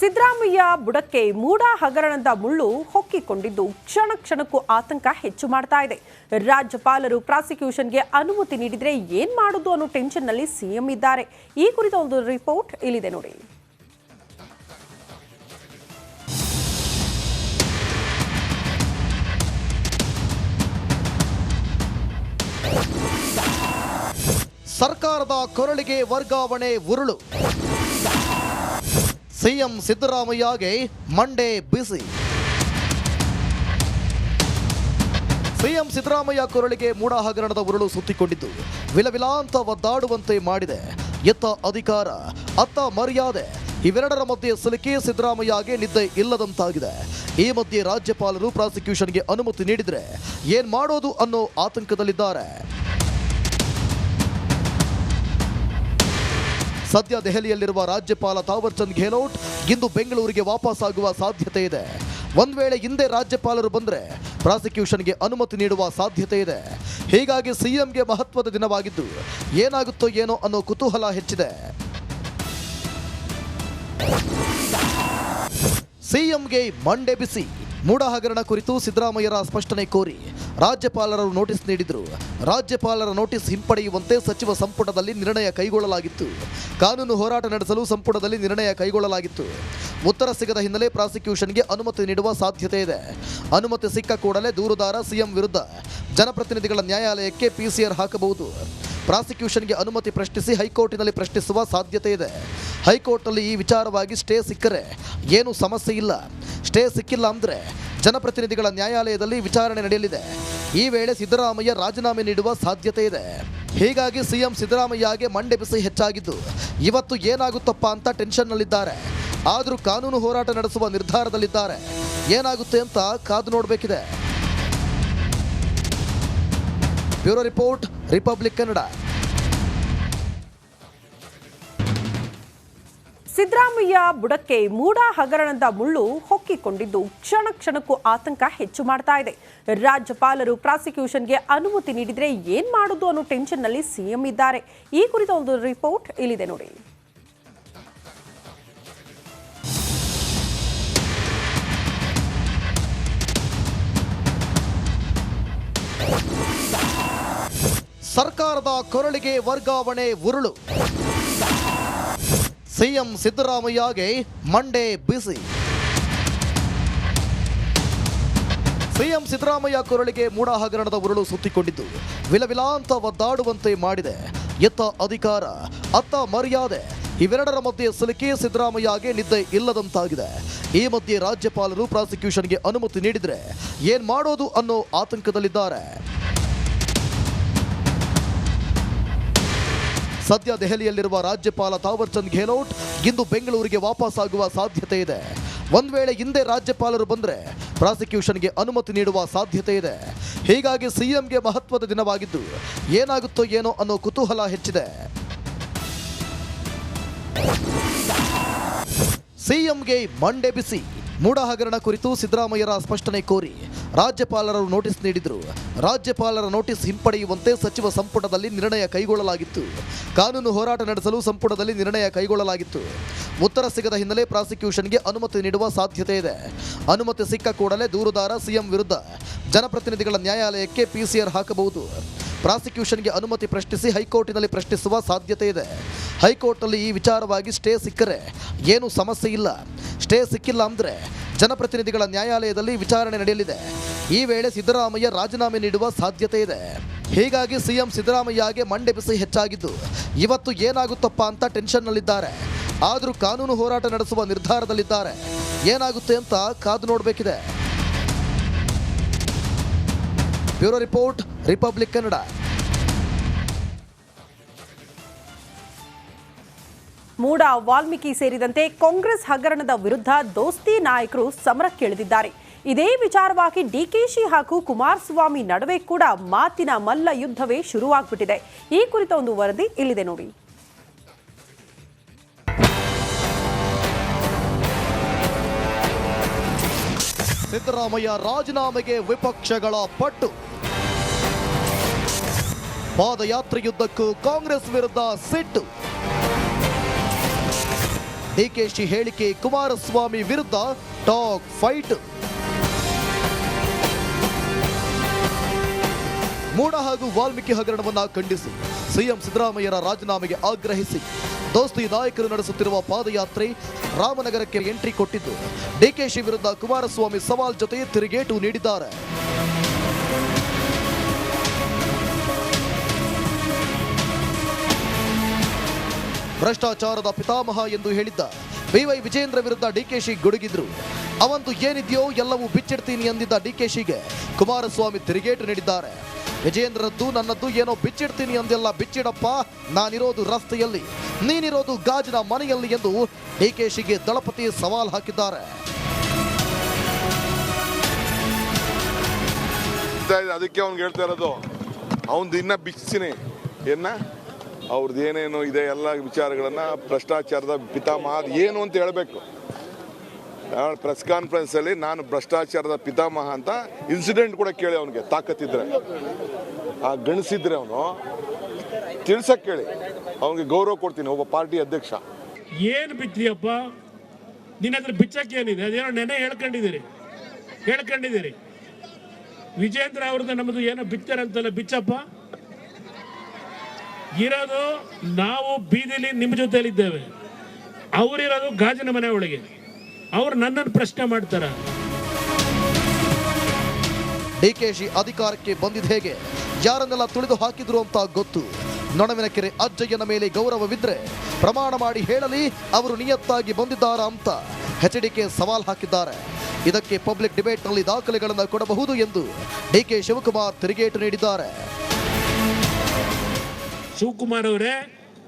ಸಿದ್ದರಾಮಯ್ಯ ಬುಡಕ್ಕೆ ಮೂಡ ಹಗರಣದ ಮುಳ್ಳು ಹೊಕ್ಕಿಕೊಂಡಿದ್ದು ಕ್ಷಣ ಕ್ಷಣಕ್ಕೂ ಆತಂಕ ಹೆಚ್ಚು ಮಾಡ್ತಾ ಇದೆ. ರಾಜ್ಯಪಾಲರು ಪ್ರಾಸಿಕ್ಯೂಷನ್ಗೆ ಅನುಮತಿ ನೀಡಿದ್ರೆ ಏನ್ ಮಾಡೋದು ಅನ್ನೋ ಟೆನ್ಷನ್ನಲ್ಲಿ ಸಿಎಂ ಇದ್ದಾರೆ. ಈ ಕುರಿತ ಒಂದು ರಿಪೋರ್ಟ್ ಇಲ್ಲಿದೆ ನೋಡಿ. ಸರ್ಕಾರದ ಕೊರಳಿಗೆ ವರ್ಗಾವಣೆ ಉರುಳು. ಸಿಎಂ ಸಿದ್ದರಾಮಯ್ಯಗೆ ಮಂಡೆ ಬಿಸಿ. ಸಿಎಂ ಸಿದ್ದರಾಮಯ್ಯ ಕೊರಳಿಗೆ ಮೂಡ ಹಗರಣದ ಉರುಳು ಸುತ್ತಿಕೊಂಡಿದ್ದು ವಿಲವಿಲ ಅಂತ ಒದ್ದಾಡುವಂತೆ ಮಾಡಿದೆ. ಎತ್ತ ಅಧಿಕಾರ, ಅತ್ತ ಮರ್ಯಾದೆ, ಇವೆರಡರ ಮಧ್ಯೆ ಸಿಲುಕಿ ಸಿದ್ದರಾಮಯ್ಯಗೆ ನಿದ್ದೆ ಇಲ್ಲದಂತಾಗಿದೆ. ಈ ಮಧ್ಯೆ ರಾಜ್ಯಪಾಲರು ಪ್ರಾಸಿಕ್ಯೂಷನ್ಗೆ ಅನುಮತಿ ನೀಡಿದ್ರೆ ಏನ್ ಮಾಡೋದು ಅನ್ನೋ ಆತಂಕದಲ್ಲಿದ್ದಾರೆ. ಸದ್ಯ ದೆಹಲಿಯಲ್ಲಿರುವ ರಾಜ್ಯಪಾಲ ತಾವರ್ ಚಂದ್ ಗೆಹ್ಲೋಟ್ ಇಂದು ಬೆಂಗಳೂರಿಗೆ ವಾಪಸ್ ಆಗುವ ಸಾಧ್ಯತೆ ಇದೆ. ಒಂದ್ ವೇಳೆ ಹಿಂದೆ ರಾಜ್ಯಪಾಲರು ಬಂದ್ರೆ ಪ್ರಾಸಿಕ್ಯೂಷನ್ಗೆ ಅನುಮತಿ ನೀಡುವ ಸಾಧ್ಯತೆ ಇದೆ. ಹೀಗಾಗಿ ಸಿಎಂಗೆ ಮಹತ್ವದ ದಿನವಾಗಿದ್ದು ಏನಾಗುತ್ತೋ ಏನೋ ಅನ್ನೋ ಕುತೂಹಲ ಹೆಚ್ಚಿದೆ. ಸಿಎಂಗೆ ಮಂಡೆ ಬಿಸಿ. ಮೂಡ ಹಗರಣ ಕುರಿತು ಸಿದ್ದರಾಮಯ್ಯರ ಸ್ಪಷ್ಟನೆ ಕೋರಿ ರಾಜ್ಯಪಾಲರು ನೋಟಿಸ್ ನೀಡಿದರು. ರಾಜ್ಯಪಾಲರ ನೋಟಿಸ್ ಹಿಂಪಡೆಯುವಂತೆ ಸಚಿವ ಸಂಪುಟದಲ್ಲಿ ನಿರ್ಣಯ ಕೈಗೊಳ್ಳಲಾಗಿತ್ತು. ಕಾನೂನು ಹೋರಾಟ ನಡೆಸಲು ಸಂಪುಟದಲ್ಲಿ ನಿರ್ಣಯ ಕೈಗೊಳ್ಳಲಾಗಿತ್ತು. ಉತ್ತರ ಸಿಗದ ಹಿನ್ನೆಲೆ ಪ್ರಾಸಿಕ್ಯೂಷನ್ಗೆ ಅನುಮತಿ ನೀಡುವ ಸಾಧ್ಯತೆ ಇದೆ. ಅನುಮತಿ ಸಿಕ್ಕ ಕೂಡಲೇ ದೂರುದಾರ ಸಿಎಂ ವಿರುದ್ಧ ಜನಪ್ರತಿನಿಧಿಗಳ ನ್ಯಾಯಾಲಯಕ್ಕೆ ಪಿಸಿಆರ್ ಹಾಕಬಹುದು. ಪ್ರಾಸಿಕ್ಯೂಷನ್ಗೆ ಅನುಮತಿ ಪ್ರಶ್ನಿಸಿ ಹೈಕೋರ್ಟಿನಲ್ಲಿ ಪ್ರಶ್ನಿಸುವ ಸಾಧ್ಯತೆ ಇದೆ. ಹೈಕೋರ್ಟ್ನಲ್ಲಿ ಈ ವಿಚಾರವಾಗಿ ಸ್ಟೇ ಸಿಕ್ಕರೆ ಏನೂ ಸಮಸ್ಯೆ ಇಲ್ಲ. ಸ್ಟೇ ಸಿಕ್ಕಿಲ್ಲ ಅಂದರೆ ಜನಪ್ರತಿನಿಧಿಗಳ ನ್ಯಾಯಾಲಯದಲ್ಲಿ ವಿಚಾರಣೆ ನಡೆಯಲಿದೆ. ಈ ವೇಳೆ ಸಿದ್ದರಾಮಯ್ಯ ರಾಜೀನಾಮೆ ನೀಡುವ ಸಾಧ್ಯತೆ ಇದೆ. ಹೀಗಾಗಿ ಸಿಎಂ ಸಿದ್ದರಾಮಯ್ಯಗೆ ಮಂಡೆ ಬಿಸಿ ಹೆಚ್ಚಾಗಿದ್ದು ಇವತ್ತು ಏನಾಗುತ್ತಪ್ಪ ಅಂತ ಟೆನ್ಷನ್ನಲ್ಲಿದ್ದಾರೆ. ಆದರೂ ಕಾನೂನು ಹೋರಾಟ ನಡೆಸುವ ನಿರ್ಧಾರದಲ್ಲಿದ್ದಾರೆ. ಏನಾಗುತ್ತೆ ಅಂತ ಕಾದು ನೋಡಬೇಕಿದೆ. Bureau report, Republic Kannada. Siddaramaiah ಬುಡಕ್ಕೆ ಮೂಡ ಹಗರಣದ ಮುಳ್ಳು ಹೊಕ್ಕಿಕೊಂಡಿದ್ದು ಕ್ಷಣ ಕ್ಷಣಕ್ಕೂ ಆತಂಕ ಹೆಚ್ಚು ಮಾಡ್ತಾ ಇದೆ. ರಾಜ್ಯಪಾಲರು ಪ್ರಾಸಿಕ್ಯೂಷನ್ಗೆ ಅನುಮತಿ ನೀಡಿದ್ರೆ ಏನ್ ಮಾಡೋದು ಅನ್ನೋ ಟೆನ್ಷನ್ನಲ್ಲಿ ಸಿಎಂ ಇದ್ದಾರೆ. ಈ ಕುರಿತ ಒಂದು ರಿಪೋರ್ಟ್ ಇಲ್ಲಿದೆ ನೋಡಿ. ಸರ್ಕಾರದ ಕೊರಳಿಗೆ ವರ್ಗಾವಣೆ ಉರುಳು. ಸಿಎಂ ಸಿದ್ದರಾಮಯ್ಯಗೆ ಮಂಡೆ ಬಿಸಿ. ಸಿಎಂ ಸಿದ್ದರಾಮಯ್ಯ ಕೊರಳಿಗೆ ಮೂಡ ಹಗರಣದ ಉರುಳು ಸುತ್ತಿಕೊಂಡಿದ್ದು ವಿಲವಿಲ ಅಂತ ಒದ್ದಾಡುವಂತೆ ಮಾಡಿದೆ. ಎತ್ತ ಅಧಿಕಾರ, ಅತ್ತ ಮರ್ಯಾದೆ, ಇವೆರಡರ ಮಧ್ಯೆ ಸಿಲುಕಿ ಸಿದ್ದರಾಮಯ್ಯಗೆ ನಿದ್ದೆ ಇಲ್ಲದಂತಾಗಿದೆ. ಈ ಮಧ್ಯೆ ರಾಜ್ಯಪಾಲರು ಪ್ರಾಸಿಕ್ಯೂಷನ್ಗೆ ಅನುಮತಿ ನೀಡಿದ್ರೆ ಏನ್ ಮಾಡೋದು ಅನ್ನೋ ಆತಂಕದಲ್ಲಿದ್ದಾರೆ. ಸದ್ಯ ದೆಹಲಿಯಲ್ಲಿರುವ ರಾಜ್ಯಪಾಲ ತಾವರ್ ಚಂದ್ ಗೆಹ್ಲೋಟ್ ಇಂದು ಬೆಂಗಳೂರಿಗೆ ವಾಪಸ್ ಆಗುವ ಸಾಧ್ಯತೆ ಇದೆ. ಒಂದ್ ವೇಳೆ ಹಿಂದೆ ರಾಜ್ಯಪಾಲರು ಬಂದ್ರೆ ಪ್ರಾಸಿಕ್ಯೂಷನ್ಗೆ ಅನುಮತಿ ನೀಡುವ ಸಾಧ್ಯತೆ ಇದೆ. ಹೀಗಾಗಿ ಸಿಎಂಗೆ ಮಹತ್ವದ ದಿನವಾಗಿದ್ದು ಏನಾಗುತ್ತೋ ಏನೋ ಅನ್ನೋ ಕುತೂಹಲ ಹೆಚ್ಚಿದೆ. ಸಿಎಂಗೆ ಮಂಡೆ ಬಿಸಿ. ಮೂಡ ಹಗರಣ ಕುರಿತು ಸಿದ್ದರಾಮಯ್ಯರ ಸ್ಪಷ್ಟನೆ ಕೋರಿ ರಾಜ್ಯಪಾಲರು ನೋಟಿಸ್ ನೀಡಿದರು. ರಾಜ್ಯಪಾಲರ ನೋಟಿಸ್ ಹಿಂಪಡೆಯುವಂತೆ ಸಚಿವ ಸಂಪುಟದಲ್ಲಿ ನಿರ್ಣಯ ಕೈಗೊಳ್ಳಲಾಗಿತ್ತು. ಕಾನೂನು ಹೋರಾಟ ನಡೆಸಲು ಸಂಪುಟದಲ್ಲಿ ನಿರ್ಣಯ ಕೈಗೊಳ್ಳಲಾಗಿತ್ತು. ಉತ್ತರ ಸಿಗದ ಹಿನ್ನೆಲೆ ಪ್ರಾಸಿಕ್ಯೂಷನ್ಗೆ ಅನುಮತಿ ನೀಡುವ ಸಾಧ್ಯತೆ ಇದೆ. ಅನುಮತಿ ಸಿಕ್ಕ ಕೂಡಲೇ ದೂರುದಾರ ಸಿಎಂ ವಿರುದ್ಧ ಜನಪ್ರತಿನಿಧಿಗಳ ನ್ಯಾಯಾಲಯಕ್ಕೆ ಪಿಸಿಆರ್ ಹಾಕಬಹುದು. ಪ್ರಾಸಿಕ್ಯೂಷನ್ಗೆ ಅನುಮತಿ ಪ್ರಶ್ನಿಸಿ ಹೈಕೋರ್ಟಿನಲ್ಲಿ ಪ್ರಶ್ನಿಸುವ ಸಾಧ್ಯತೆ ಇದೆ. ಹೈಕೋರ್ಟ್ನಲ್ಲಿ ಈ ವಿಚಾರವಾಗಿ ಸ್ಟೇ ಸಿಕ್ಕರೆ ಏನೂ ಸಮಸ್ಯೆ ಇಲ್ಲ. ಸ್ಟೇ ಸಿಕ್ಕಿಲ್ಲ ಅಂದರೆ ಜನಪ್ರತಿನಿಧಿಗಳ ನ್ಯಾಯಾಲಯದಲ್ಲಿ ವಿಚಾರಣೆ ನಡೆಯಲಿದೆ. ಈ ವೇಳೆ ಸಿದ್ದರಾಮಯ್ಯ ರಾಜೀನಾಮೆ ನೀಡುವ ಸಾಧ್ಯತೆ ಇದೆ. ಹೀಗಾಗಿ ಸಿಎಂ ಸಿದ್ದರಾಮಯ್ಯಗೆ ಮಂಡೆ ಬಿಸಿ ಹೆಚ್ಚಾಗಿದ್ದು ಇವತ್ತು ಏನಾಗುತ್ತಪ್ಪ ಅಂತ ಟೆನ್ಷನ್ನಲ್ಲಿದ್ದಾರೆ. ಆದರೂ ಕಾನೂನು ಹೋರಾಟ ನಡೆಸುವ ನಿರ್ಧಾರದಲ್ಲಿದ್ದಾರೆ. ಏನಾಗುತ್ತೆ ಅಂತ ಕಾದು ನೋಡಬೇಕಿದೆ. Bureau report, Republic Kannada. MUDA, Valmiki ಸೇರಿದಂತೆ ಕಾಂಗ್ರೆಸ್ ಹಗರಣದ ವಿರುದ್ಧ ದೋಸ್ತಿ ನಾಯಕರು ಸಮರಕ್ಕಿಳಿದಿದ್ದಾರೆ. ಇದೇ ವಿಚಾರವಾಗಿ ಡಿಕೆಶಿ ಹಾಗೂ ಕುಮಾರಸ್ವಾಮಿ ನಡುವೆ ಕೂಡ ಮಾತಿನ ಮಲ್ಲ ಯುದ್ಧವೇ ಶುರುವಾಗ್ಬಿಟ್ಟಿದೆ. ಈ ಕುರಿತ ಒಂದು ವರದಿ ಇಲ್ಲಿದೆ ನೋಡಿ. ಸಿದ್ದರಾಮಯ್ಯ ರಾಜೀನಾಮೆಗೆ ವಿಪಕ್ಷಗಳ ಪಟ್ಟು. ಪಾದಯಾತ್ರೆಯುದ್ದಕ್ಕೂ ಕಾಂಗ್ರೆಸ್ ವಿರುದ್ಧ ಸಿಟ್ಟು. ಡಿಕೆಶಿ ಹೇಳಿಕೆ ಕುಮಾರಸ್ವಾಮಿ ವಿರುದ್ಧ ಟಾಕ್ ಫೈಟ್. ಮೂಡ ಹಾಗೂ ವಾಲ್ಮೀಕಿ ಹಗರಣವನ್ನ ಖಂಡಿಸಿ ಸಿಎಂ ಸಿದ್ದರಾಮಯ್ಯರ ರಾಜೀನಾಮೆಗೆ ಆಗ್ರಹಿಸಿ ದೋಸ್ತಿ ನಾಯಕರು ನಡೆಸುತ್ತಿರುವ ಪಾದಯಾತ್ರೆ ರಾಮನಗರಕ್ಕೆ ಎಂಟ್ರಿ ಕೊಟ್ಟಿದ್ದು ಡಿಕೆಶಿ ವಿರುದ್ಧ ಕುಮಾರಸ್ವಾಮಿ ಸವಾಲ್ ಜೊತೆ ತಿರುಗೇಟು ನೀಡಿದ್ದಾರೆ. ಭ್ರಷ್ಟಾಚಾರದ ಪಿತಾಮಹ ಎಂದು ಹೇಳಿದ್ದ ಬಿವೈ ವಿಜೇಂದ್ರ ವಿರುದ್ಧ ಡಿಕೆಶಿ ಗುಡುಗಿದ್ರು. ಅವಂತೂ ಏನಿದೆಯೋ ಎಲ್ಲವೂ ಬಿಚ್ಚಿಡ್ತೀನಿ ಎಂದಿದ್ದ ಡಿಕೆಶಿಗೆ ಕುಮಾರಸ್ವಾಮಿ ತಿರುಗೇಟು ನೀಡಿದ್ದಾರೆ. ವಿಜೇಂದ್ರದ್ದು ನನ್ನದ್ದು ಏನೋ ಬಿಚ್ಚಿಡ್ತೀನಿ ಅಂದೆಲ್ಲ ಬಿಚ್ಚಿಡಪ್ಪ, ನಾನಿರೋದು ರಸ್ತೆಯಲ್ಲಿ, ನೀನಿರೋದು ಗಾಜಿನ ಮನೆಯಲ್ಲಿ ಎಂದು ಡಿಕೆಶಿಗೆ ದಳಪತಿ ಸವಾಲ್ ಹಾಕಿದ್ದಾರೆ. ಅದಕ್ಕೆ ಅವ್ನಿಗೆ ಹೇಳ್ತಾ ಇರೋದು, ಅವನು ಇನ್ನ ಬಿಚ್ಚಿನಿ ಅವ್ರದ್ದು ಏನೇನು ಇದೆ ಎಲ್ಲ ವಿಚಾರಗಳನ್ನ ಭ್ರಷ್ಟಾಚಾರದ ಪಿತಾಮಹ ಏನು ಅಂತ ಹೇಳಬೇಕು. ಪ್ರೆಸ್ ಕಾನ್ಫರೆನ್ಸ್ ಅಲ್ಲಿ ನಾನು ಭ್ರಷ್ಟಾಚಾರದ ಪಿತಾಮಹ ಅಂತ ಇನ್ಸಿಡೆಂಟ್ ಕೂಡ ಕೇಳಿ ಅವನಿಗೆ ತಾಕತ್ತಿದ್ರೆ, ಆ ಗಣಿಸಿದ್ರೆ ಅವನು ತಿಳ್ಸಕ್ ಕೇಳಿ, ಅವನಿಗೆ ಗೌರವ ಕೊಡ್ತೀನಿ ಒಬ್ಬ ಪಾರ್ಟಿ ಅಧ್ಯಕ್ಷ. ಏನು ಬಿಚ್ಚಿಯಪ್ಪ ನಿನ್ನ ಹತ್ರ ಬಿಚ್ಚಕ್ಕೆ ಏನಿದೆ? ಅದೇನೋ ನೆನೆ ಹೇಳ್ಕೊಂಡಿದ್ದೀರಿ. ವಿಜೇಂದ್ರ ಅವ್ರದ್ದು ನಮ್ಮದು ಏನೋ ಬಿಚ್ಚಾರಂತಲ್ಲ, ಬಿಚ್ಚಪ್ಪ. ಇರೋದು ನಾವು ಬೀದಿಲಿ ನಿಮ್ಮ ಜೊತೆಲಿದ್ದೇವೆ, ಅವರಿರೋದು ಗಾಜಿನ ಮನೆ ಒಳಗೆ. ಅವ್ರು ನನ್ನನ್ನು ಪ್ರಶ್ನೆ ಮಾಡ್ತಾರ. ಡಿಕೆಶಿ ಅಧಿಕಾರಕ್ಕೆ ಬಂದಿದ್ದ ಹೇಗೆ, ಯಾರನ್ನೆಲ್ಲ ತುಳಿದು ಹಾಕಿದ್ರು ಅಂತ ಗೊತ್ತು. ನೊಣವಿನಕೆರೆ ಅಜ್ಜಯ್ಯನ ಮೇಲೆ ಗೌರವವಿದ್ರೆ ಪ್ರಮಾಣ ಮಾಡಿ ಹೇಳಲಿ ಅವರು ನಿಯತ್ತಾಗಿ ಬಂದಿದ್ದಾರಾ ಅಂತ ಎಚ್ಡಿಕೆ ಸವಾಲ್ ಹಾಕಿದ್ದಾರೆ. ಇದಕ್ಕೆ ಪಬ್ಲಿಕ್ ಡಿಬೇಟ್ನಲ್ಲಿ ದಾಖಲೆಗಳನ್ನು ಕೊಡಬಹುದು ಎಂದು ಡಿಕೆ ಶಿವಕುಮಾರ್ ತಿರುಗೇಟು ನೀಡಿದ್ದಾರೆ. ಶಿವಕುಮಾರ್ ಅವರೇ,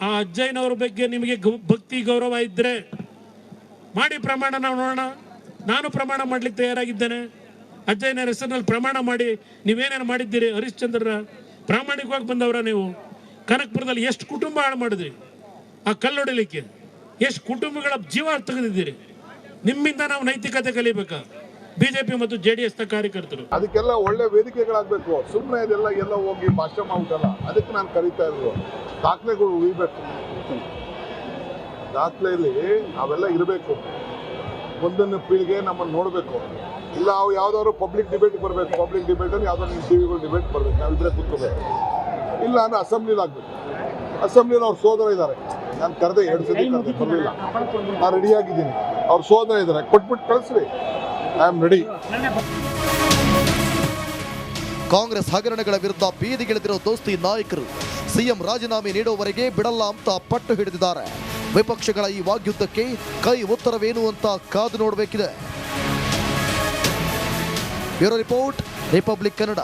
ಆ ಅಜ್ಜಯ್ಯನವ್ರ ಬಗ್ಗೆ ನಿಮಗೆ ಭಕ್ತಿ ಗೌರವ ಇದ್ರೆ ಮಾಡಿ ಪ್ರಮಾಣ, ನಾವು ನೋಡೋಣ. ನಾನು ಪ್ರಮಾಣ ಮಾಡ್ಲಿಕ್ಕೆ ತಯಾರಾಗಿದ್ದೇನೆ. ಅಜ್ಜಯ್ಯನ ಹೆಸರಿನಲ್ಲಿ ಪ್ರಮಾಣ ಮಾಡಿ ನೀವೇನೇನು ಮಾಡಿದ್ದೀರಿ? ಹರಿಶ್ಚಂದ್ರರ ಪ್ರಾಮಾಣಿಕವಾಗಿ ಬಂದವರ ನೀವು. ಕನಕಪುರದಲ್ಲಿ ಎಷ್ಟು ಕುಟುಂಬ ಹಾಳು ಮಾಡಿದ್ರಿ ಆ ಕಲ್ಲೊಡಿಲಿಕ್ಕೆ, ಎಷ್ಟು ಕುಟುಂಬಗಳ ಜೀವ ತೆಗೆದಿದ್ದೀರಿ. ನಿಮ್ಮಿಂದ ನಾವು ನೈತಿಕತೆ ಕಲಿಬೇಕಾ? ಬಿಜೆಪಿ ಮತ್ತು JDS ಕಾರ್ಯಕರ್ತರು ಅದಕ್ಕೆಲ್ಲ ಒಳ್ಳೆ ವೇದಿಕೆಗಳಾಗಬೇಕು. ಸುಮ್ಮನೆ ಇದೆಲ್ಲ ಎಲ್ಲ ಹೋಗಿ ಭಾಷಣ ಮಾಡ್ಬಿಟ್ಟಲ್ಲ, ಅದಕ್ಕೆ ನಾನು ಕರೀತಾ ಇದ್ರು. ದಾಖಲೆಗಳು ಉಳಿಬೇಕು. ದಾಖಲೆಯಲ್ಲಿ ಅವೆಲ್ಲ ಇರಬೇಕು. ಒಂದೊಂದು ಪೀಳಿಗೆ ನಮ್ಮನ್ನು ನೋಡಬೇಕು. ಇಲ್ಲ ಅವು ಯಾವ್ದಾದ್ರು ಪಬ್ಲಿಕ್ ಡಿಬೇಟ್ ಬರಬೇಕು. ಪಬ್ಲಿಕ್ ಡಿಬೇಟಲ್ಲಿ ಯಾವ್ದಾದ್ರು ನಿಮ್ಮ ಟಿವಿಗಳು ಡಿಬೇಟ್ ಬರಬೇಕು. ನಾವಿದ್ರೆ ಕೂತ್ಕೋಬೇಕು. ಇಲ್ಲ ಅಂದ್ರೆ ಅಸೆಂಬ್ಲಿಲಿ ಆಗಬೇಕು. ಅಸೆಂಬ್ಲಿಲಿ ಅವ್ರ ಸೋದರ ಇದ್ದಾರೆ. ನಾನು ಕರೆದೆ 2 ಸತಿ ಕರೆದೆ, ಬರಲಿಲ್ಲ. ನಾನು ರೆಡಿಯಾಗಿದ್ದೀನಿ. ಅವ್ರ ಸೋದರ ಇದ್ದಾರೆ, ಕೊಟ್ಬಿಟ್ಟು ಕಳಿಸ್ರಿ. I am ready. ಕಾಂಗ್ರೆಸ್ ಹಗರಣಗಳ ವಿರುದ್ಧ ಬೀದಿಗಿಳಿದಿರೋ ದೋಸ್ತಿ ನಾಯಕರು ಸಿಎಂ ರಾಜೀನಾಮೆ ನೀಡುವವರೆಗೆ ಬಿಡಲ್ಲ ಅಂತ ಪಟ್ಟು ಹಿಡಿದಿದ್ದಾರೆ. ವಿಪಕ್ಷಗಳ ಈ ವಾಗ್ಯುದ್ಧಕ್ಕೆ ಕೈ ಉತ್ತರವೇನು ಅಂತ ಕಾದು ನೋಡಬೇಕಿದೆ. Bureau report, Republic Kannada.